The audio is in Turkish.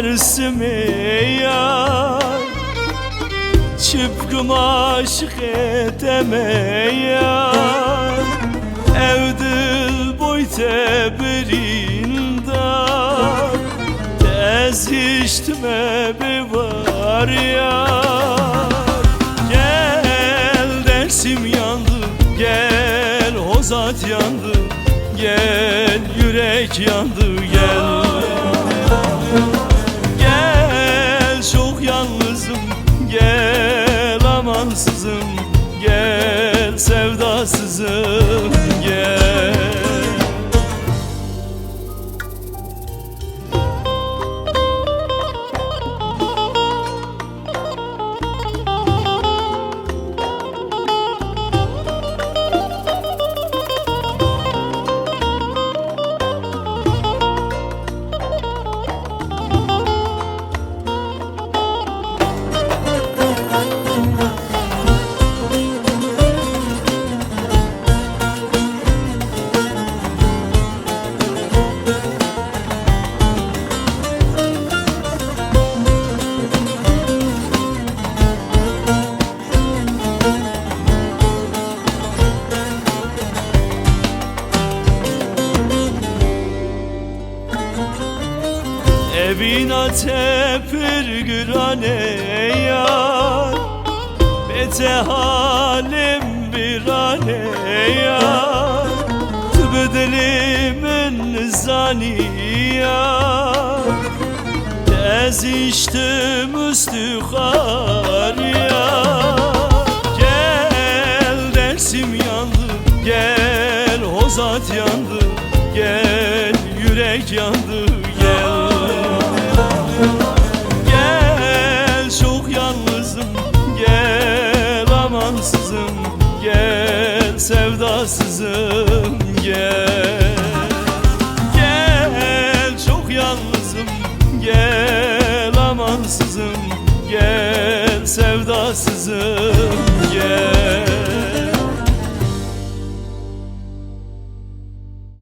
dersimi yar, çıpkım aşık eteme yar. Evdil boy tebirindar, tez içtime bir var yar. Gel dersim yandı, gel hozat yandı, gel yürek yandı, gel. Gel çok yalnızım, gel amansızım, gel sevdasızım, gel. Evina tepir gürane yar, bete halim birane yar. Tübedelimin zani yar, tez içtim üstükhar yar. Gel dersim yandı, gel hozat yandı, gel yürek yandı, gel. Gel çok yalnızım, gel amansızım, gel sevdasızım, gel. Gel çok yalnızım, gel amansızım, gel sevdasızım, gel.